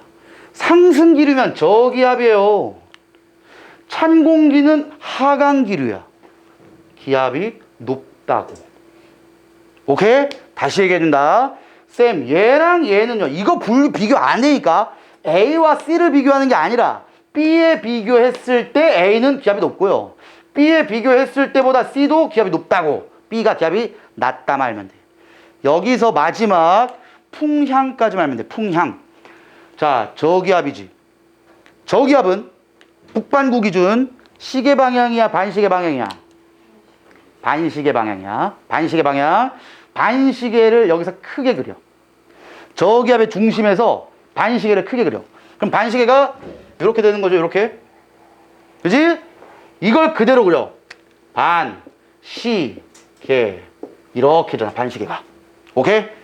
상승기류면 저기압이에요. 찬 공기는 하강기류야. 기압이 높다고. 오케이? 다시 얘기해준다. 쌤, 얘랑 얘는요, 이거 비교 안 되니까 A와 C를 비교하는 게 아니라 B에 비교했을 때 A는 기압이 높고요. B에 비교했을 때보다 C도 기압이 높다고. B가 기압이 낮다 말면 돼. 여기서 마지막 풍향까지 말면 돼. 풍향. 자, 저기압이지. 저기압은 북반구 기준 시계 방향이야, 반시계 방향이야? 반시계 방향이야. 반시계 방향. 반시계를 여기서 크게 그려. 저기압의 중심에서 반시계를 크게 그려. 그럼 반시계가 이렇게 되는 거죠, 이렇게. 그지? 이걸 그대로 그려. 반시계. 이렇게 되잖아, 반시계가. 오케이?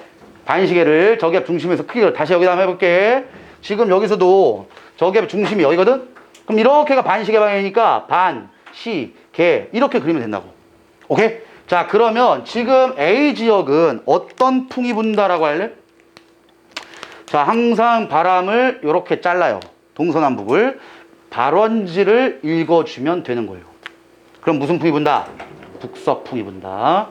반시계를 저기압 중심에서 크게 그려. 다시 여기다 한번 해볼게. 지금 여기서도 저기압의 중심이 여기거든? 그럼 이렇게가 반시계 방향이니까 반시계 이렇게 그리면 된다고. 오케이? 자, 그러면 지금 A 지역은 어떤 풍이 분다라고 할래? 자, 항상 바람을 이렇게 잘라요. 동서남북을. 발원지를 읽어주면 되는 거예요. 그럼 무슨 풍이 분다? 북서풍이 분다.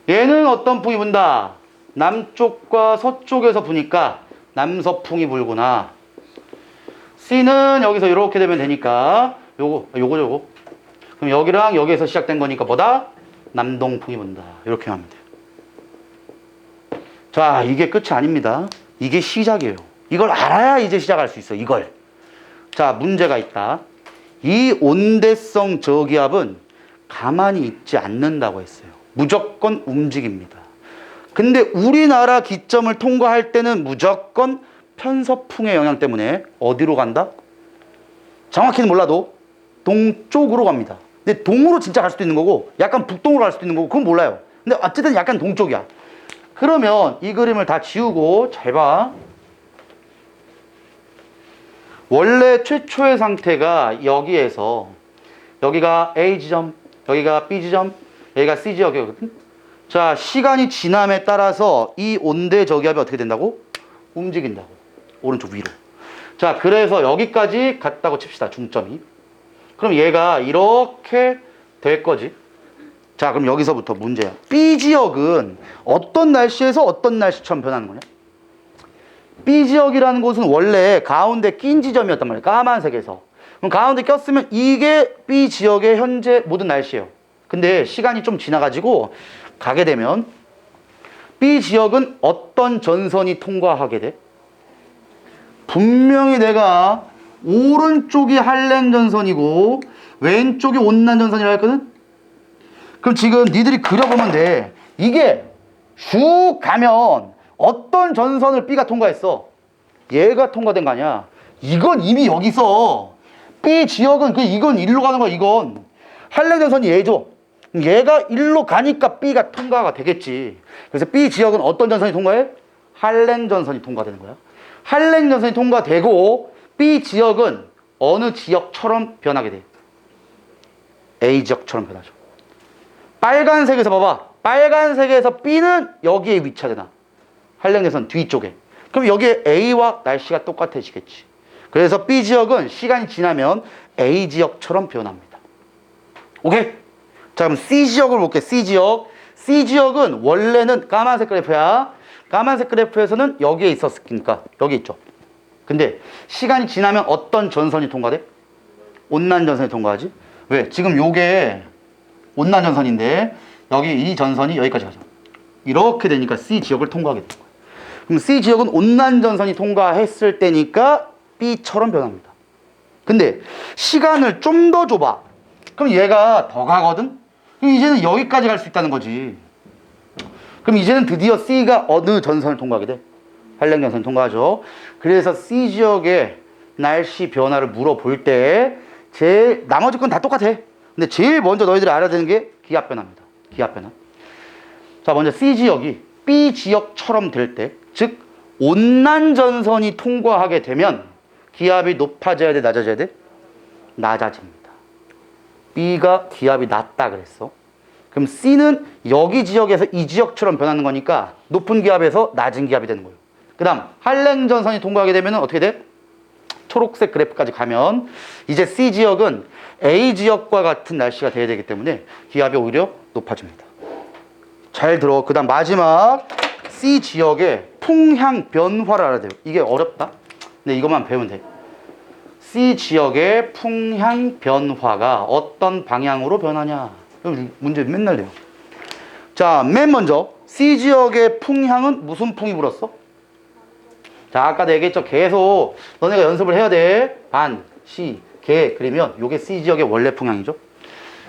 얘는 어떤 풍이 분다? 남쪽과 서쪽에서 부니까 남서풍이 불구나. C는 여기서 이렇게 되면 되니까 요거. 그럼 여기랑 여기에서 시작된 거니까 뭐다? 남동풍이 분다. 이렇게 하면 돼요. 자, 이게 끝이 아닙니다. 이게 시작이에요. 이걸 알아야 이제 시작할 수 있어. 이걸. 자, 문제가 있다. 이 온대성 저기압은 가만히 있지 않는다고 했어요. 무조건 움직입니다. 근데 우리나라 기점을 통과할 때는 무조건 편서풍의 영향 때문에 어디로 간다? 정확히는 몰라도 동쪽으로 갑니다. 근데 동으로 진짜 갈 수도 있는 거고 약간 북동으로 갈 수도 있는 거고 그건 몰라요. 근데 어쨌든 약간 동쪽이야. 그러면 이 그림을 다 지우고 잘 봐. 원래 최초의 상태가 여기에서 여기가 A 지점, 여기가 B 지점, 여기가 C 지역이거든. 자, 시간이 지남에 따라서 이 온대 저기압이 어떻게 된다고? 움직인다고. 오른쪽 위로. 자, 그래서 여기까지 갔다고 칩시다. 중점이. 그럼 얘가 이렇게 될 거지. 자, 그럼 여기서부터 문제야. B 지역은 어떤 날씨에서 어떤 날씨처럼 변하는 거냐? B 지역이라는 곳은 원래 가운데 낀 지점이었단 말이야. 까만색에서. 그럼 가운데 꼈으면 이게 B 지역의 현재 모든 날씨예요. 근데 시간이 좀 지나가지고 가게 되면 B 지역은 어떤 전선이 통과하게 돼? 분명히 내가 오른쪽이 한랭 전선이고 왼쪽이 온난 전선이라 했거든? 그럼 지금 니들이 그려보면 돼. 이게 쭉 가면 어떤 전선을 B가 통과했어? 얘가 통과된 거 아니야? 이건 이미 여기서 B 지역은 이건 일로 가는 거야. 이건 한랭 전선이 얘죠. 얘가 일로 가니까 B가 통과가 되겠지. 그래서 B 지역은 어떤 전선이 통과해? 한랭 전선이 통과되는 거야. 한랭 전선이 통과되고 B 지역은 어느 지역처럼 변하게 돼? A 지역처럼 변하죠. 빨간색에서 봐봐. 빨간색에서 B는 여기에 위치하잖아. 한랭 전선 뒤쪽에. 그럼 여기에 A와 날씨가 똑같아지겠지. 그래서 B 지역은 시간이 지나면 A 지역처럼 변합니다. 오케이? 자, 그럼 C 지역을 볼게. C 지역. C 지역은 원래는 까만색 그래프야. 까만색 그래프에서는 여기에 있었으니까 여기 있죠. 근데 시간이 지나면 어떤 전선이 통과돼? 온난 전선이 통과하지. 왜? 지금 요게 온난 전선인데 여기 이 전선이 여기까지 가죠. 이렇게 되니까 C 지역을 통과하게 되는 거예요. 그럼 C 지역은 온난 전선이 통과했을 때니까 B처럼 변합니다. 근데 시간을 좀 더 줘봐. 그럼 얘가 더 가거든? 그럼 이제는 여기까지 갈 수 있다는 거지. 그럼 이제는 드디어 C가 어느 전선을 통과하게 돼? 한랭전선이 통과하죠. 그래서 C 지역의 날씨 변화를 물어볼 때 제일 나머지 건 다 똑같아. 근데 제일 먼저 너희들이 알아야 되는 게 기압 변화입니다. 기압 변화. 자, 먼저 C 지역이 B 지역처럼 될 때, 즉 온난전선이 통과하게 되면 기압이 높아져야 돼, 낮아져야 돼? 낮아집니다. B가 기압이 낮다 그랬어. 그럼 C는 여기 지역에서 이 지역처럼 변하는 거니까 높은 기압에서 낮은 기압이 되는 거예요. 그 다음 한랭전선이 통과하게 되면 어떻게 돼? 초록색 그래프까지 가면 이제 C 지역은 A 지역과 같은 날씨가 돼야 되기 때문에 기압이 오히려 높아집니다. 잘 들어. 그 다음 마지막 C 지역의 풍향 변화를 알아야 돼요. 이게 어렵다. 근데 이것만 배우면 돼. C 지역의 풍향 변화가 어떤 방향으로 변하냐. 문제 맨날 내요. 자, 맨 먼저 C 지역의 풍향은 무슨 풍이 불었어? 자, 아까도 얘기했죠. 계속 너네가 연습을 해야 돼. 반, 시, 개 그리면 요게 C 지역의 원래 풍향이죠.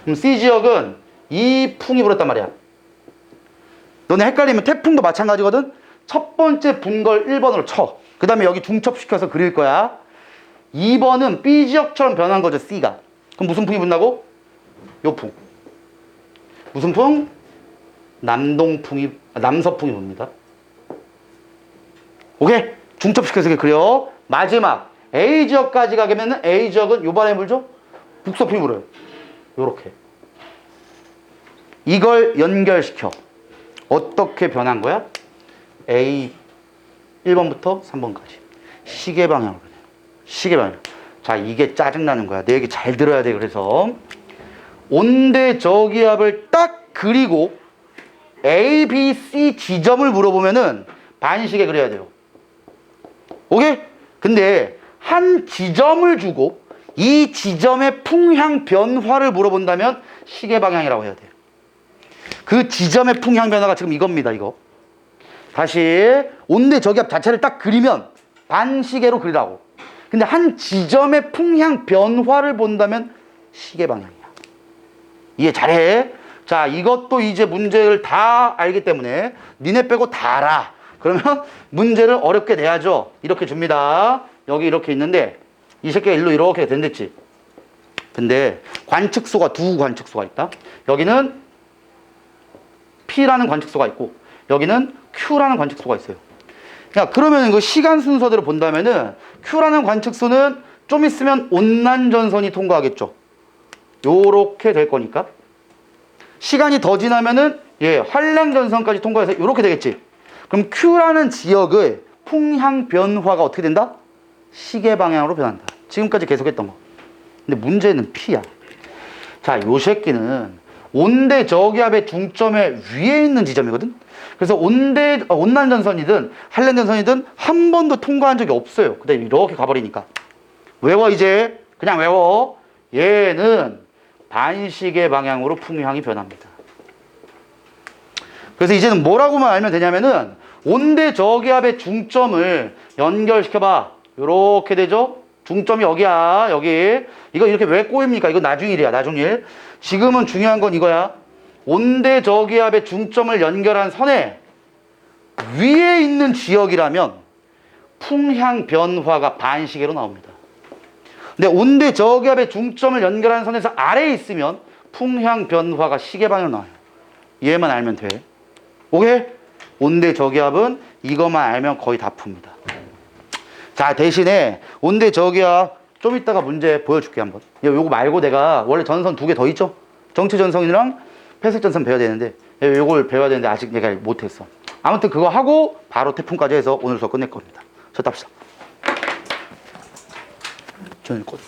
그럼 C 지역은 이 풍이 불었단 말이야. 너네 헷갈리면 태풍도 마찬가지거든. 첫 번째 분 걸 1번으로 쳐. 그 다음에 여기 중첩시켜서 그릴 거야. 2번은 B 지역처럼 변한 거죠, C가. 그럼 무슨 풍이 분다고? 요 풍. 무슨 풍? 남동풍이, 남서풍이 붑니다. 오케이? 중첩시켜서 그려. 마지막 A 지역까지 가게 되면 A 지역은 요 바람이 불죠? 북서풍이 불어요. 요렇게. 이걸 연결시켜. 어떻게 변한 거야? A 1번부터 3번까지. 시계 방향으로 변해요. 시계 방향. 자, 이게 짜증나는 거야. 내 얘기 잘 들어야 돼. 그래서 온대 저기압을 딱 그리고 A, B, C 지점을 물어보면은 반시계 그려야 돼요. 오케이? 근데 한 지점을 주고 이 지점의 풍향 변화를 물어본다면 시계 방향이라고 해야 돼요. 그 지점의 풍향 변화가 지금 이겁니다. 이거. 다시 온대 저기압 자체를 딱 그리면 반시계로 그리라고. 근데 한 지점의 풍향 변화를 본다면 시계 방향이야. 이해 잘해. 자, 이것도 이제 문제를 다 알기 때문에 니네 빼고 다 알아. 그러면 문제를 어렵게 내야죠. 이렇게 줍니다. 여기 이렇게 있는데 이 새끼가 일로 이렇게 된댔지. 근데 관측소가 두 관측소가 있다. 여기는 P라는 관측소가 있고 여기는 Q라는 관측소가 있어요. 그러면 이거 시간 순서대로 본다면은 Q라는 관측소는 좀 있으면 온난전선이 통과하겠죠. 요렇게 될 거니까. 시간이 더 지나면은 한랭전선까지 통과해서 요렇게 되겠지. 그럼 Q라는 지역의 풍향 변화가 어떻게 된다? 시계 방향으로 변한다. 지금까지 계속했던 거. 근데 문제는 P야. 자, 요 새끼는 온대 저기압의 중점의 위에 있는 지점이거든. 그래서 온난전선이든 한랭전선이든 한 번도 통과한 적이 없어요. 그다음에 이렇게 가버리니까 외워. 이제 그냥 외워. 얘는 반시계 방향으로 풍향이 변합니다. 그래서 이제는 뭐라고만 알면 되냐면은 온대 저기압의 중점을 연결시켜봐. 요렇게 되죠. 중점이 여기야. 여기. 이거 이렇게 왜 꼬입니까? 이거 나중일이야. 나중일. 지금은 중요한 건 이거야. 온대 저기압의 중점을 연결한 선에 위에 있는 지역이라면 풍향 변화가 반시계로 나옵니다. 근데 온대 저기압의 중점을 연결한 선에서 아래에 있으면 풍향 변화가 시계 방향으로 나와요. 얘만 알면 돼. 오케이? 온대 저기압은 이것만 알면 거의 다 풉니다. 자, 대신에 온대 저기압 좀 이따가 문제 보여줄게 한번. 요거 말고 내가 원래 전선 두 개 더 있죠? 정체전선이랑 폐색전선 배워야 되는데 요걸 배워야 되는데 아직 내가 못했어. 아무튼 그거 하고 바로 태풍까지 해서 오늘 수업 끝낼 겁니다. 저 답시다. 저는 곧.